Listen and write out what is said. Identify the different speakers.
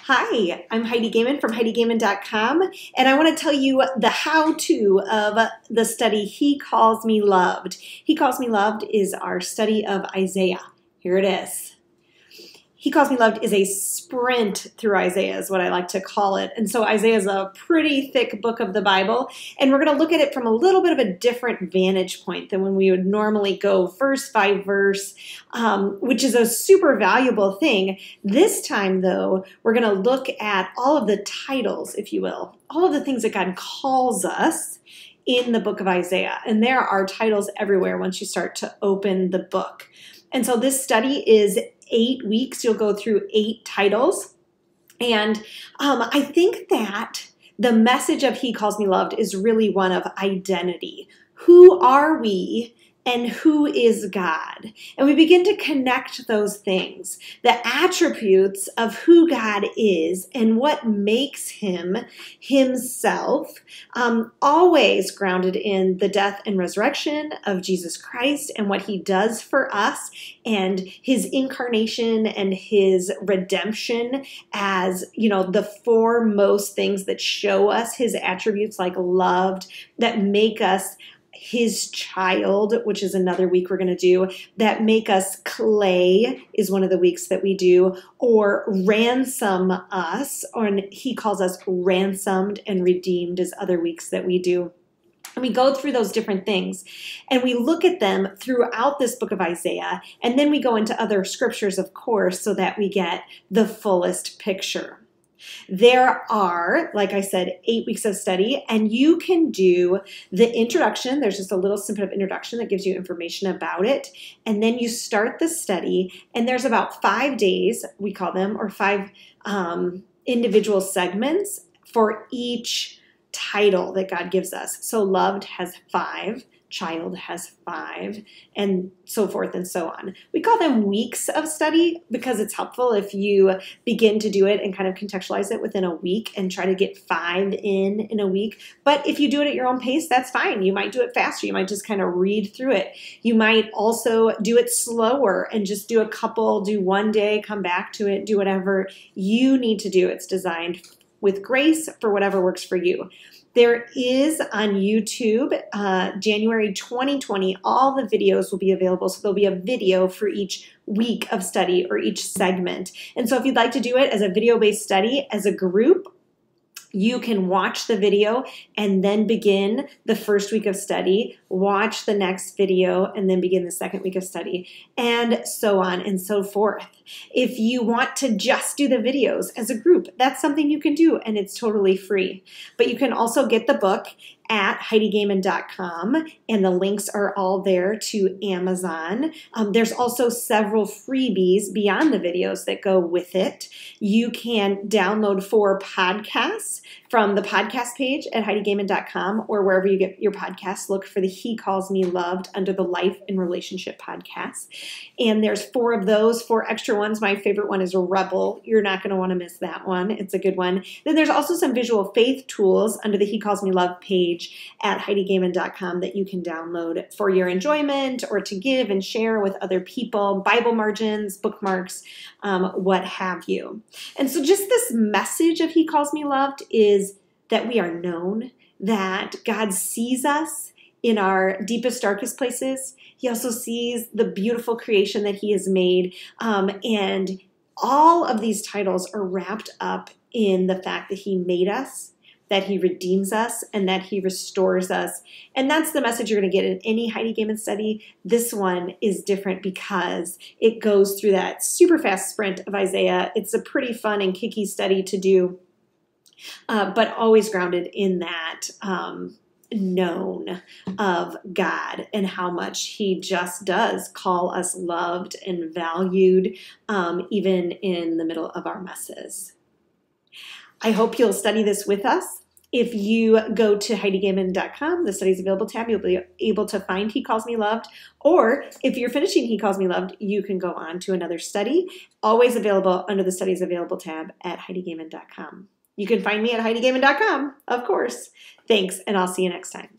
Speaker 1: Hi, I'm Heidi Goehmann from HeidiGoehmann.com, and I want to tell you the how-to of the study He Calls Me Loved. He Calls Me Loved is our study of Isaiah. Here it is. He Calls Me Loved is a sprint through Isaiah is what I like to call it. And so Isaiah is a pretty thick book of the Bible, and we're going to look at it from a little bit of a different vantage point than when we would normally go verse by verse, which is a super valuable thing. This time, though, we're going to look at all of the titles, if you will, all of the things that God calls us in the book of Isaiah. And there are titles everywhere once you start to open the book. And so this study is 8 weeks. You'll go through 8 titles. And I think that the message of He Calls Me Loved is really one of identity. Who are we and who is God? And we begin to connect those things, the attributes of who God is and what makes him himself, always grounded in the death and resurrection of Jesus Christ and what he does for us and his incarnation and his redemption as, the foremost things that show us his attributes like loved, that make us his child, which is another week we're going to do, that make us clay is one of the weeks that we do, or ransom us, or he calls us ransomed and redeemed is other weeks that we do. And we go through those different things and we look at them throughout this book of Isaiah, and then we go into other scriptures, of course, so that we get the fullest picture. There are, like I said, 8 weeks of study, and you can do the introduction. There's just a little snippet of introduction that gives you information about it, and then you start the study, and there's about 5 days, we call them, or 5 individual segments for each title that God gives us. So loved has 5. Child has 5, and so forth and so on. We call them weeks of study because it's helpful if you begin to do it and kind of contextualize it within a week and try to get 5 in a week. But if you do it at your own pace, that's fine. You might do it faster. You might just kind of read through it. You might also do it slower and just do a couple, do one day, come back to it, do whatever you need to do. It's designed with grace for whatever works for you. There is on YouTube, January 2020, all the videos will be available. So there'll be a video for each week of study or each segment. And so if you'd like to do it as a video-based study as a group, you can watch the video and then begin the first week of study, watch the next video, and then begin the second week of study, and so on and so forth. If you want to just do the videos as a group, that's something you can do, and it's totally free. But you can also get the book at HeidiGoehmann.com, and the links are all there to Amazon. There's also several freebies beyond the videos that go with it. You can download 4 podcasts from the podcast page at HeidiGoehmann.com, or wherever you get your podcasts. Look for the He Calls Me Loved under the Life and Relationship podcast. And there's 4 of those, 4 extra ones. My favorite one is Rebel. You're not going to want to miss that one. It's a good one. Then there's also some visual faith tools under the He Calls Me Loved page at HeidiGoehmann.com that you can download for your enjoyment or to give and share with other people, Bible margins, bookmarks, what have you. And so just this message of He Calls Me Loved is that we are known, that God sees us in our deepest, darkest places. He also sees the beautiful creation that he has made. And all of these titles are wrapped up in the fact that he made us, that he redeems us, and that he restores us. And that's the message you're going to get in any Heidi Goehmann study. This one is different because it goes through that super fast sprint of Isaiah. It's a pretty fun and kicky study to do, but always grounded in that known of God and how much he just does call us loved and valued, even in the middle of our messes. I hope you'll study this with us. If you go to HeidiGoehmann.com, the Studies Available tab, you'll be able to find He Calls Me Loved. Or if you're finishing He Calls Me Loved, you can go on to another study, always available under the Studies Available tab at HeidiGoehmann.com. You can find me at HeidiGoehmann.com, of course. Thanks, and I'll see you next time.